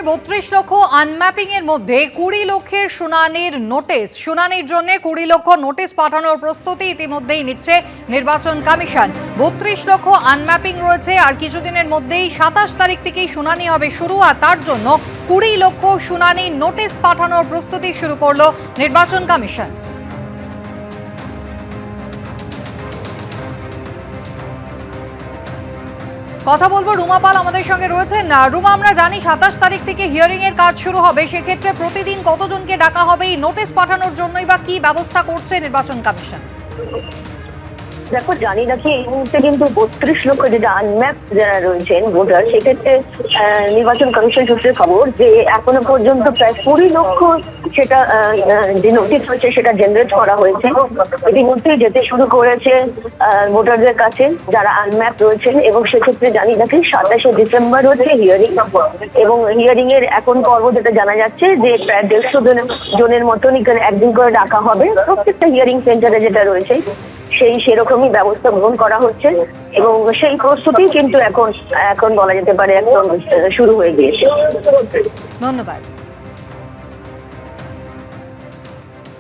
32 লক্ষ আনম্যাপিং এর মধ্যে 20 লক্ষের শুনানির নোটিশ শুনানির জন্য 20 লক্ষ নোটিশ পাঠানোর প্রস্তুতি ইতিমধ্যেই নিচ্ছে নির্বাচন কমিশন। 32 লক্ষ আনম্যাপিং রয়েছে, আর কিছুদিনের মধ্যেই 27 তারিখ থেকেই শুনানি হবে শুরু, আর তার জন্য 20 লক্ষ শুনানির নোটিশ পাঠানোর প্রস্তুতি শুরু করলো নির্বাচন কমিশন। কথা বলবো রুমা পাল আমাদের সঙ্গে রয়েছেন। রুমা, আমরা জানি 27 তারিখ থেকে হিয়ারিং এর কাজ শুরু হবে, সেক্ষেত্রে প্রতিদিন কতজনকে ডাকা হবে এই নোটিশ পাঠানোর জন্যই বা কি ব্যবস্থা করছে নির্বাচন কমিশন? দেখো, জানি নাকি এই মুহূর্তে কিন্তু 32 লক্ষ যেটা আনম্যাপ যারা রয়েছেন ভোটার, সেক্ষেত্রে নির্বাচন কমিশন সূত্রে খবর যে এখনো পর্যন্ত প্রায় 20 লক্ষ সেটা যে নোটিশ হয়েছে সেটা জেনারেট করা হয়েছে। ইতিমধ্যেই যেতে শুরু করেছে ভোটারদের কাছে যারা আনম্যাপ রয়েছেন, এবং সেক্ষেত্রে জানি নাকি 27শে ডিসেম্বর হচ্ছে হিয়ারিং, এবং হিয়ারিং এর এখন পর্ব যেটা জানা যাচ্ছে যে প্রায় 150 জনের মতন একদিন করে ডাকা হবে প্রত্যেকটা হিয়ারিং সেন্টারে যেটা রয়েছে, সেরকমই ব্যবস্থা গ্রহণ করা হচ্ছে, এবং সেই প্রস্তুতি কিন্তু এখন বলা যেতে পারে একদম শুরু হয়ে গিয়েছে। ধন্যবাদ।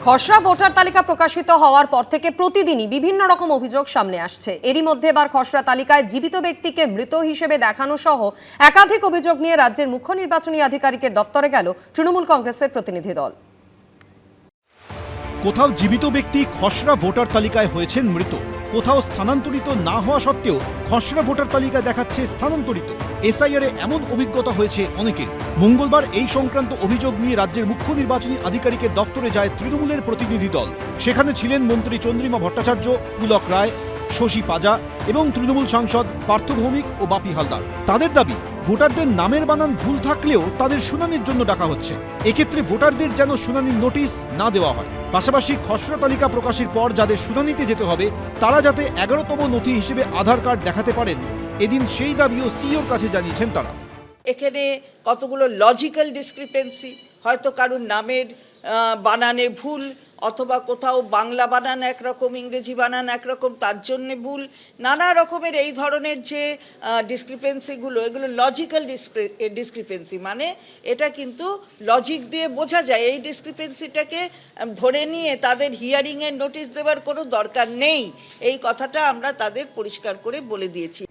খসড়া ভোটার তালিকা প্রকাশিত হওয়ার পর থেকে প্রতিদিনই বিভিন্ন রকম অভিযোগ সামনে আসছে। এরই মধ্যে এবার খসড়া তালিকায় জীবিত ব্যক্তিকে মৃত হিসেবে দেখানো সহ একাধিক অভিযোগ নিয়ে রাজ্যের মুখ্য নির্বাচনী আধিকারিকের দপ্তরে গেল তৃণমূল কংগ্রেসের প্রতিনিধি দল। কোথাও জীবিত ব্যক্তি খসড়া ভোটার তালিকায় হয়েছেন মৃত, কোথাও স্থানান্তরিত না হওয়া সত্ত্বেও খসড়া ভোটার তালিকায় দেখাচ্ছে স্থানান্তরিত। এসআইআরে এমন অভিজ্ঞতা হয়েছে অনেকের। মঙ্গলবার এই সংক্রান্ত অভিযোগ নিয়ে রাজ্যের মুখ্য নির্বাচনী আধিকারিকের দফতরে যায় তৃণমূলের প্রতিনিধি দল। সেখানে ছিলেন মন্ত্রী চন্দ্রিমা ভট্টাচার্য, পুলক রায়, শশী পাজা এবং তৃণমূল সাংসদ পার্থ ভৌমিক ও বাপি হালদার। তাদের দাবি, ভোটারদের নামের বানান ভুল থাকলেও তাদের শুনানির জন্য ডাকা হচ্ছে। এক্ষেত্রে ভোটারদের যেন শুনানির নোটিশ না দেওয়া হয়। পাশাপাশি খসড়া তালিকা প্রকাশের পর যাদের শুনানিতে যেতে হবে তারা যাতে 11তম নথি হিসেবে আধার কার্ড দেখাতে পারেন, এদিন সেই দাবিও সিইওর কাছে জানিয়েছেন তারা। এখানে কতগুলো লজিক্যাল ডিসক্রিপেন্সি, হয়তো কারুর নামের বানানে ভুল, অথবা কোথাও বাংলা বানান একরকম, ইংরেজি বানান একরকম, তার জন্যে ভুল, নানা রকমের এই ধরনের যে ডিসক্রিপেন্সিগুলো, এগুলো লজিক্যাল ডিসক্রিপেন্সি, মানে এটা কিন্তু লজিক দিয়ে বোঝা যায়। এই ডিসক্রিপেন্সিটাকে ধরে নিয়ে তাদের হিয়ারিংয়ের নোটিশ দেওয়ার কোনো দরকার নেই, এই কথাটা আমরা তাদের পরিষ্কার করে বলে দিয়েছি।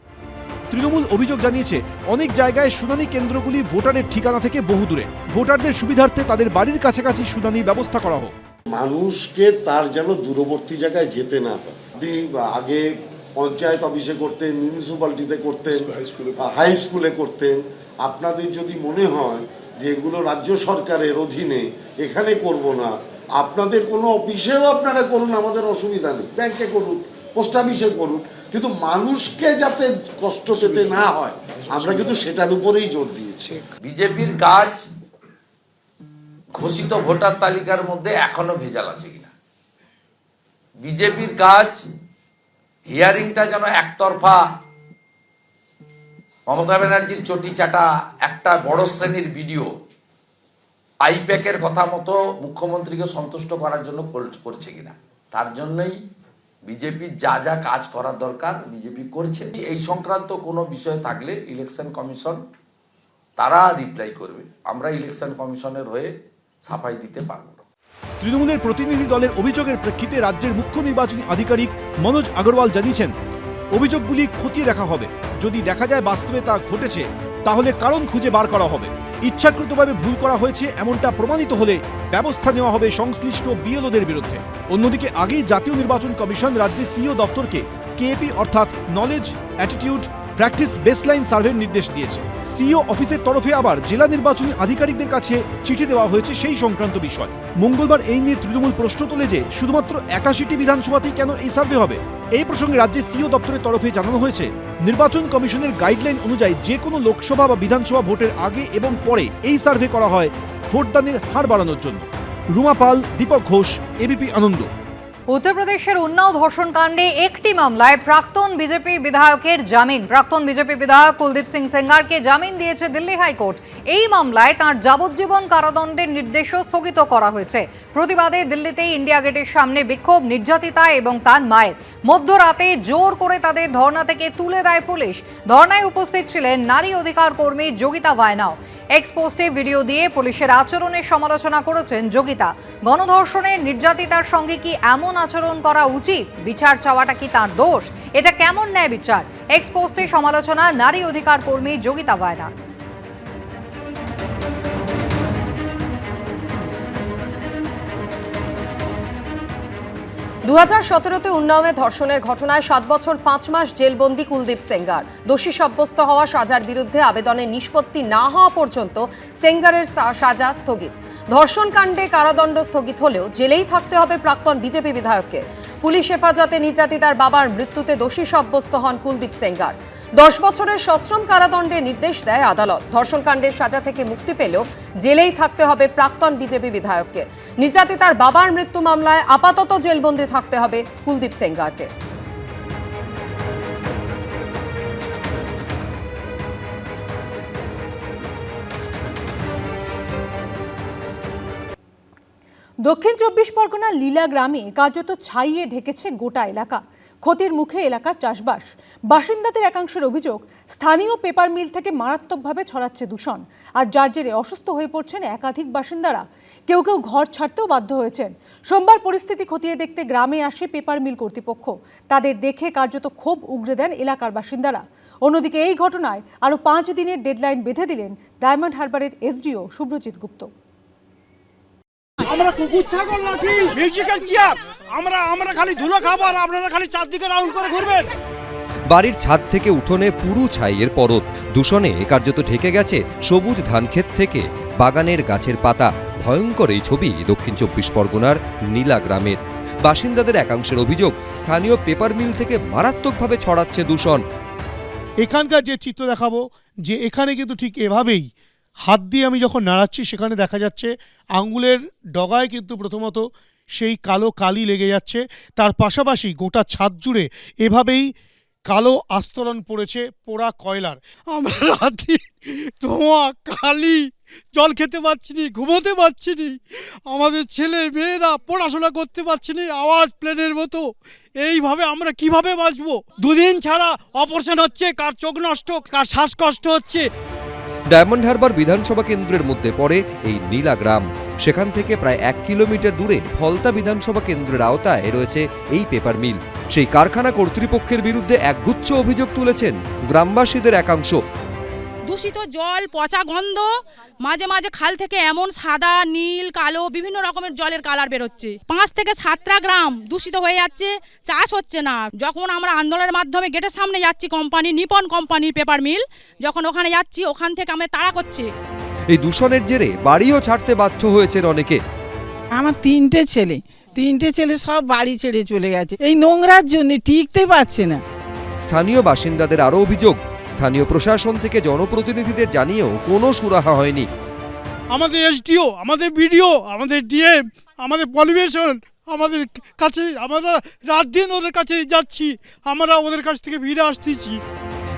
তৃণমূল অভিযোগ জানিয়েছে, অনেক জায়গায় শুনানি কেন্দ্রগুলি ভোটারের ঠিকানা থেকে বহু দূরে। ভোটারদের সুবিধার্থে তাদের বাড়ির কাছাকাছি শুনানির ব্যবস্থা করা হোক। মানুষকে তার যেন দূরবর্তী জায়গায় যেতে না হয়। আপনি আগে পঞ্চায়েত অফিসে করতেন, মিউনিসিপ্যালিটিতে করতেন, হাই স্কুলে করতেন। আপনাদের যদি মনে হয় যে এগুলো রাজ্য সরকারের অধীনে, এখানে করব না, আপনাদের কোনো অফিসেও আপনারা করুন, আমাদের অসুবিধা নেই, ব্যাংকে করুন, পোস্ট অফিসে করুন, কিন্তু মানুষকে যাতে কষ্ট পেতে না হয় আমরা কিন্তু সেটার উপরেই জোর দিয়েছি। বিজেপির কাজ ঘোষিত ভোটার তালিকার মধ্যে এখনো ভেজাল আছে কিনা, বিজেপির কাজ হিয়ারিংটা যেন একতরফা মমতা ব্যানার্জির চটি চাটা একটা বড় শ্রেণীর ভিডিও আইপ্যাকের কথা মতো মুখ্যমন্ত্রীকে সন্তুষ্ট করার জন্য করছে কিনা, তার জন্যই বিজেপির যা যা কাজ করার দরকার বিজেপি করছে। এই সংক্রান্ত কোনো বিষয় থাকলে ইলেকশন কমিশন তারা রিপ্লাই করবে, আমরা ইলেকশন কমিশনের হয়ে সাফাই দিতে পারব না। তৃণমূলের প্রতিনিধি দলের অভিযোগের প্রেক্ষিতে রাজ্যের মুখ্য নির্বাচনী আধিকারিক মনোজ আগরওয়াল জানিয়েছেন, অভিযোগগুলি খতিয়ে দেখা হবে। যদি দেখা যায় বাস্তবে তা ঘটেছে, তাহলে কারণ খুঁজে বার করা হবে। ইচ্ছাকৃতভাবে ভুল করা হয়েছে এমনটা প্রমাণিত হলে ব্যবস্থা নেওয়া হবে সংশ্লিষ্ট বিএলওদের বিরুদ্ধে। অন্যদিকে আগেই জাতীয় নির্বাচন কমিশন রাজ্যের সিইও দপ্তরকে কেএপি অর্থাৎ নলেজ, অ্যাটিটিউড, প্র্যাকটিস বেসলাইন সার্ভের নির্দেশ দিয়েছে। সিইও অফিসের তরফে আবার জেলা নির্বাচনী আধিকারিকদের কাছে চিঠি দেওয়া হয়েছে সেই সংক্রান্ত বিষয়। মঙ্গলবার এই নিয়ে তৃণমূল প্রশ্ন তোলে যে শুধুমাত্র 81টি বিধানসভাতেই কেন এই সার্ভে হবে। এই প্রসঙ্গে রাজ্যের সিইও দপ্তরের তরফে জানানো হয়েছে, নির্বাচন কমিশনের গাইডলাইন অনুযায়ী যে কোনো লোকসভা বা বিধানসভা ভোটের আগে এবং পরে এই সার্ভে করা হয় ভোটদানের হার বাড়ানোর জন্য। রুমা পাল, দীপক ঘোষ, এবিপি আনন্দ। উত্তরপ্রদেশের উন্নাও ধর্ষণ কাণ্ডে একটি মামলায় প্রাক্তন বিজেপি বিধায়কের জামিন। প্রাক্তন বিজেপি বিধায়ক কুলদীপ সিং সেঙ্গারকে জামিন দিয়েছে দিল্লি হাইকোর্ট। এই মামলায় তাঁর যাবজ্জীবন কারাদণ্ডের নির্দেশও স্থগিত করা হয়েছে। প্রতিবাদে দিল্লিতেই ইন্ডিয়া গেটের সামনে বিক্ষোভ নির্যাতিতা এবং তার মায়ের। মধ্যরাতে জোর করে তাদের ধর্ণা থেকে তুলে দেয় পুলিশ। ধর্ণায় উপস্থিত ছিলেন নারী অধিকার কর্মী যোগিতা ভায়নাও। এক্স পোস্টে ভিডিও দিয়ে পুলিশের আচরণের সমালোচনা করেছেন যোগিতা। গণধর্ষণের নির্যাতিতার সঙ্গে কি এমন আচরণ করা উচিত? বিচার চাওয়াটা কি তার দোষ? এটা কেমন ন্যায় বিচার? এক্স পোস্টে সমালোচনা নারী অধিকার কর্মী যোগিতা বায়নার। 2017-তে উন্নাওয়ে ধর্ষণের ঘটনায় 7 বছর 5 মাস জেলবন্দি কুলদীপ সেঙ্গার। দোষী সাব্যস্ত হওয়া সাজার বিরুদ্ধে আবেদনের নিষ্পত্তি না হওয়া পর্যন্ত সেঙ্গারের সাজা স্থগিত। ধর্ষণ কাণ্ডে কারাদণ্ড স্থগিত হলেও জেলেই থাকতে হবে প্রাক্তন বিজেপি বিধায়ককে। পুলিশ হেফাজতে নির্যাতিতার বাবার মৃত্যুতে দোষী সাব্যস্ত হন কুলদীপ সেঙ্গার। 10 বছরের সশ্রম কারাদণ্ডের নির্দেশ দেয় আদালত। ধর্ষণকাণ্ডের সাজা থেকে মুক্তি পেলেও জেলেই থাকতে হবে প্রাক্তন বিজেপি বিধায়ককে। নির্যাতিতার বাবার মৃত্যু মামলায় আপাতত জেলবন্দি থাকতে হবে কুলদীপ সেঙ্গারকে। দক্ষিণ 24 পরগনার লীলা গ্রামে কার্যত ছাইয়ে ঢেকেছে গোটা এলাকা। ক্ষতির মুখে এলাকার চাষবাস। বাসিন্দাদের একাংশের অভিযোগ, স্থানীয় পেপার মিল থেকে মারাত্মকভাবে ছড়াচ্ছে দূষণ, আর যার জেরে অসুস্থ হয়ে পড়ছেন একাধিক বাসিন্দারা। কেউ কেউ ঘর ছাড়তেও বাধ্য হয়েছেন। সোমবার পরিস্থিতি খতিয়ে দেখতে গ্রামে আসে পেপার মিল কর্তৃপক্ষ। তাদের দেখে কার্যত ক্ষোভ উগরে দেন এলাকার বাসিন্দারা। অন্যদিকে এই ঘটনায় আরও 5 দিনের ডেডলাইন বেঁধে দিলেন ডায়মন্ড হারবারের এসডিও শুভ্রজিৎ গুপ্ত। আমরা কুকুর ছাগল নাকি মিউজিক্যাল চেয়ার? আমরা খালি ধুলো খাবো আর আপনারা খালি চারদিকে রাউন্ড করে ঘুরবেন। বাড়ির ছাদ থেকে উঠোনে পুরু ছাইয়ের পরত। দূষণে কার্যত ঢেকে গেছে সবুজ ধানক্ষেত থেকে বাগানের গাছের পাতা। ভয়ঙ্কর এই ছবি দক্ষিণ 24 পরগনার নীলা গ্রামের। বাসিন্দাদের একাংশের অভিযোগ, স্থানীয় পেপার মিল থেকে মারাত্মকভাবে ছড়াচ্ছে দূষণ। এখানকার যে চিত্র দেখাবো, যে এখানে কিন্তু ঠিক এভাবেই হাত দিয়ে আমি যখন নাড়াচ্ছি সেখানে দেখা যাচ্ছে আঙ্গুলের ডগায় কিন্তু প্রথমত সেই কালো কালি লেগে যাচ্ছে। তার পাশাপাশি গোটা ছাদ জুড়ে এভাবেই কালো আস্তরণ পড়েছে পোড়া কয়লার। আমরা রাতে ধোঁয়া, কালি, জল খেতে পারছি নি, ঘুমোতে পারছি নি, আমাদের ছেলে মেয়েরা পড়াশোনা করতে পারছি নি, আওয়াজ প্লেনের মতো। এইভাবে আমরা কিভাবে বাঁচবো? 2 দিন ছাড়া অপারেশন হচ্ছে, কার চোখ নষ্ট, কার শ্বাসকষ্ট হচ্ছে। ডায়মন্ড হারবার বিধানসভা কেন্দ্রের মধ্যে পড়ে এই নীলা গ্রাম। সেখান থেকে প্রায় 1 কিলোমিটার দূরে ফলতা বিধানসভা কেন্দ্রের আওতায় রয়েছে এই পেপার মিল। সেই কারখানা কর্তৃপক্ষের বিরুদ্ধে একগুচ্ছ অভিযোগ তুলেছেন গ্রামবাসীদের একাংশ। দূষিত জল, পচা গন্ধ, মাঝে মাঝে খাল থেকে এমন সাদা, নীল, কালো বিভিন্ন রকমের জলের কালার বেরোচ্ছে। 5 থেকে 7টা গ্রাম দূষিত হয়ে যাচ্ছে, চাষ হচ্ছে না। যখন আমরা আন্দোলনের মাধ্যমে গেটের সামনে যাচ্ছি, কোম্পানি নিপন কোম্পানির পেপার মিল, যখন ওখানে যাচ্ছি ওখান থেকে আমাদের তাড়া করছে। এই দূষণের জেরে বাড়িও ছাড়তে বাধ্য হয়েছেন অনেকে। আমার 3টে ছেলে সব বাড়ি ছেড়ে চলে গেছে এই নোংরার জন্য, টিকতে পারছে না। স্থানীয় বাসিন্দাদের আরও অভিযোগ, স্থানীয় প্রশাসন থেকে জনপ্রতিনিধিদের জানিয়েও কোনো সুরাহা হয়নি। আমাদের এসডিও, আমাদের বিডিও, আমাদের ডিএম, আমাদের পরিবেশন, আমাদের কাছে আমরা রাত দিন ওদের কাছে যাচ্ছি, আমরা ওদের কাছ থেকে ফিরে আসতেছি।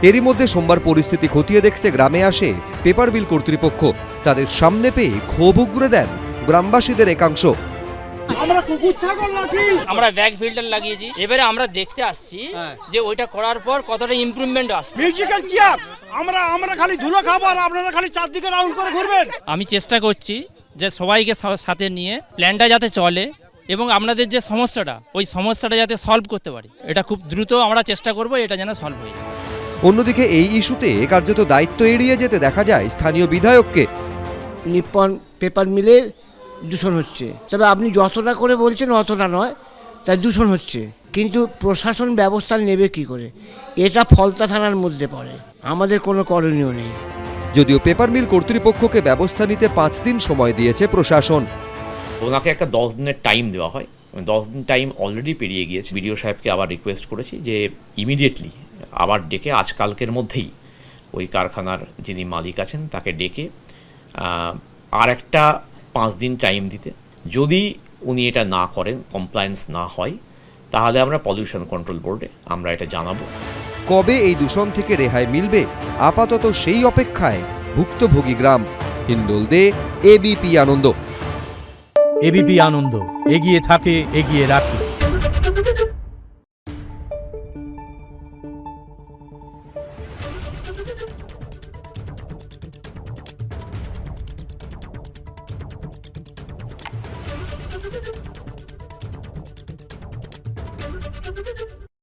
এরই মধ্যে সোমবার পরিস্থিতি খতিয়ে দেখতে গ্রামে আসে পেপার মিল কর্তৃপক্ষ। তাদের সামনে পেয়ে ক্ষোভ উগরে দেন গ্রামবাসীদের একাংশ। আমরা কুকুর ছাগল নাকি? আমরা ব্যাক ফিল্টার লাগিয়েছি, এবারে আমরা দেখতে আসছি যে ওইটা করার পর কতটা ইমপ্রুভমেন্ট আসছে। Musical chair? আমরা খালি ধুলো খাবো আর আপনারা খালি চারদিকে রাউন্ড করে ঘুরবেন। আমি চেষ্টা করছি যে সবাইকে সাথে নিয়ে প্ল্যানটা যাতে চলে এবং আপনাদের যে সমস্যাটা, ওই সমস্যাটা যাতে সলভ করতে পারি। এটা খুব দ্রুত আমরা চেষ্টা করব, এটা যেন সলভ হয়ে যায়। অন্যদিকে এই ইস্যুতে কার্যত দায়িত্ব এড়িয়ে যেতে দেখা যায় স্থানীয় বিধায়ককে। নিপন পেপার মিলের দূষণ হচ্ছে, তবে আপনি যতটা করে বলছেন অতটা নয়, তাই দূষণ হচ্ছে। কিন্তু প্রশাসন ব্যবস্থা নেবে কি করে? এটা ফলতা থানার মধ্যে পড়ে, আমাদের কোনো করণীয় নেই। যদিও পেপার মিল কর্তৃপক্ষকে ব্যবস্থা নিতে 5 দিন সময় দিয়েছে প্রশাসন। ওনাকে একটা 10 দিনের টাইম দেওয়া হয়, 10 দিন টাইম অলরেডি পেরিয়ে গিয়েছে। বিডিও সাহেবকে আবার রিকোয়েস্ট করেছি যে ইমিডিয়েটলি আবার ডেকে আজকালকের মধ্যেই ওই কারখানার যিনি মালিক আছেন তাকে ডেকে আর একটা 5 দিন টাইম দিতে। যদি উনি এটা না করেন, কমপ্লায়েন্স না হয়, তাহলে আমরা পলিউশন কন্ট্রোল বোর্ডে আমরা এটা জানাবো। কবে এই দূষণ থেকে রেহাই মিলবে, আপাতত সেই অপেক্ষায় ভুক্তভোগী গ্রাম। হিন্দোল দে, এবিপি আনন্দ। এবিপি আনন্দ, এগিয়ে থাকে, এগিয়ে রাখে।